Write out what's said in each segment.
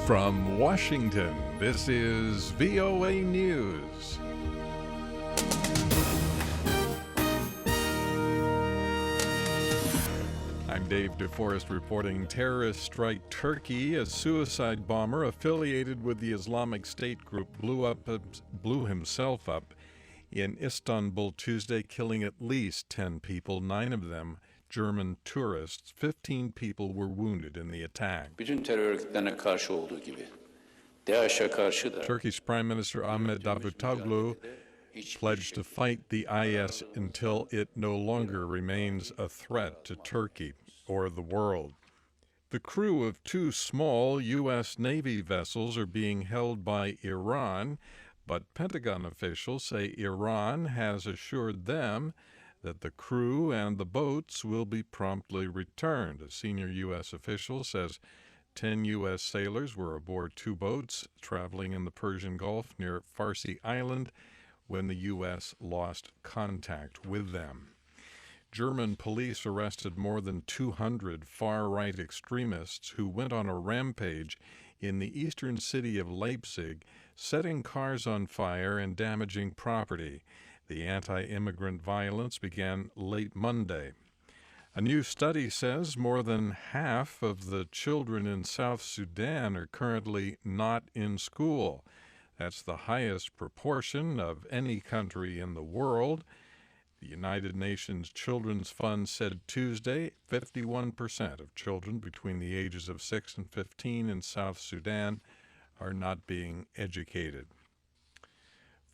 From Washington, this is VOA News. I'm Dave DeForest reporting terrorist strike Turkey. A suicide bomber affiliated with the Islamic State group blew himself up in Istanbul Tuesday, killing at least 10 people, 9 of them German tourists. 15 people were wounded in the attack. Bütün terör örgütlerine karşı olduğu gibi DAEŞ'e karşı da Turkish Prime Minister Ahmet Davutoglu pledged to fight the IS until it no longer remains a threat to Turkey or the world. The crew of 2 small U.S. Navy vessels are being held by Iran, but Pentagon officials say Iran has assured them that the crew and the boats will be promptly returned. A senior U.S. official says 10 U.S. sailors were aboard 2 boats traveling in the Persian Gulf near Farsi Island when the U.S. lost contact with them. German police arrested more than 200 far-right extremists who went on a rampage in the eastern city of Leipzig, setting cars on fire and damaging property. The anti-immigrant violence began late Monday. A new study says more than half of the children in South Sudan are currently not in school. That's the highest proportion of any country in the world. The United Nations Children's Fund said Tuesday 51% of children between the ages of 6 and 15 in South Sudan are not being educated.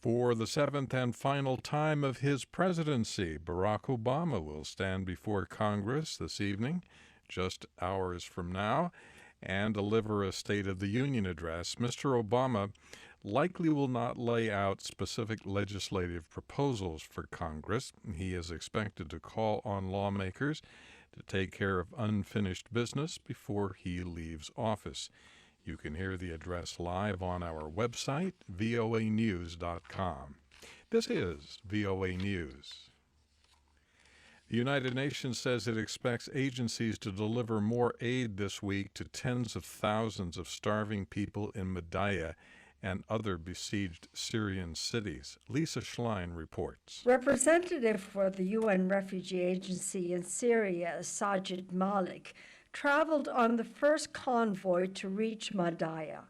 For the 7th and final time of his presidency, Barack Obama will stand before Congress this evening, just hours from now, and deliver a State of the Union address. Mr. Obama likely will not lay out specific legislative proposals for Congress. He is expected to call on lawmakers to take care of unfinished business before he leaves office. You can hear the address live on our website, voanews.com. This is VOA News. The United Nations says it expects agencies to deliver more aid this week to tens of thousands of starving people in Madaya and other besieged Syrian cities. Lisa Schlein reports. Representative for the UN Refugee Agency in Syria, Sajid Malik, traveled on the first convoy to reach Madaya.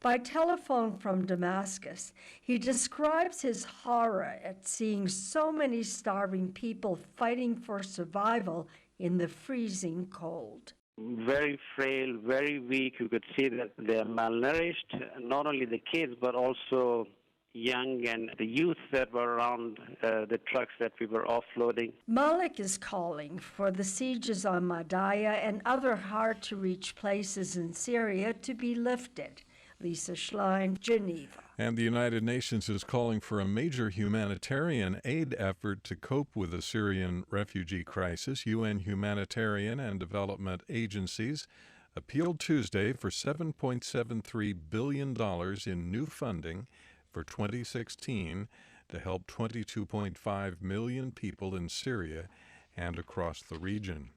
By telephone from Damascus, he describes his horror at seeing so many starving people fighting for survival in the freezing cold. Very frail, very weak. You could see that they're malnourished, not only the kids, but also young and the youth that were around the trucks that we were offloading. Malik is calling for the sieges on Madaya and other hard-to-reach places in Syria to be lifted. Lisa Schlein, Geneva. And the United Nations is calling for a major humanitarian aid effort to cope with the Syrian refugee crisis. UN humanitarian and development agencies appealed Tuesday for $7.73 billion in new funding for 2016 to help 22.5 million people in Syria and across the region.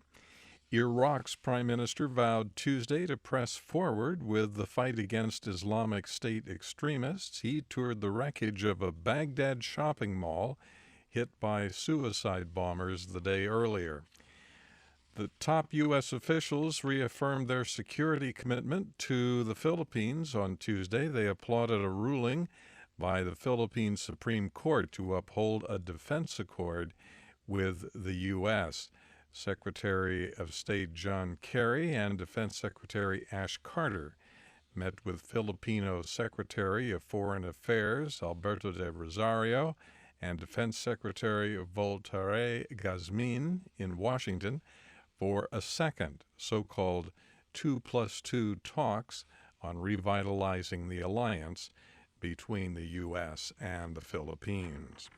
Iraq's prime minister vowed Tuesday to press forward with the fight against Islamic State extremists. He toured the wreckage of a Baghdad shopping mall hit by suicide bombers the day earlier. The top U.S. officials reaffirmed their security commitment to the Philippines on Tuesday. They applauded a ruling by the Philippine Supreme Court to uphold a defense accord with the U.S. Secretary of State John Kerry and Defense Secretary Ash Carter met with Filipino Secretary of Foreign Affairs Alberto de Rosario and Defense Secretary Voltaire Gazmin in Washington for a second so-called 2+2 talks on revitalizing the alliance between the U.S. and the Philippines.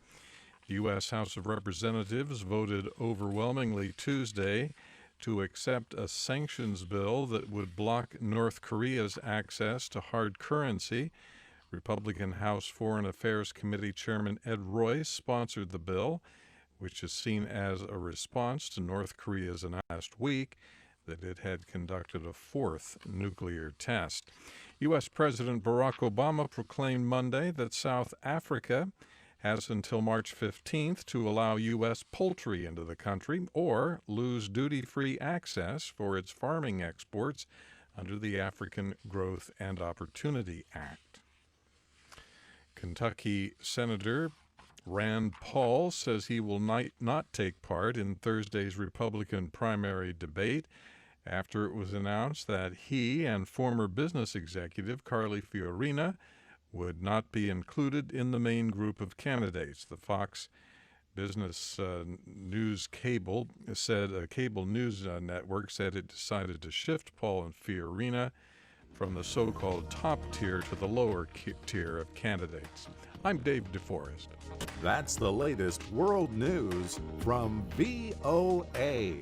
The U.S. House of Representatives voted overwhelmingly Tuesday to accept a sanctions bill that would block North Korea's access to hard currency. Republican House Foreign Affairs Committee Chairman Ed Royce sponsored the bill, which is seen as a response to North Korea's announced last week that it had conducted a fourth nuclear test. U.S. President Barack Obama proclaimed Monday that South Africa has until March 15th to allow U.S. poultry into the country or lose duty-free access for its farming exports under the African Growth and Opportunity Act. Kentucky Senator Rand Paul says he will not take part in Thursday's Republican primary debate after it was announced that he and former business executive Carly Fiorina would not be included in the main group of candidates. The Fox Business News cable news network said it decided to shift Paul and Fiorina from the so-called top tier to the lower tier of candidates. I'm Dave DeForest. That's the latest world news from VOA.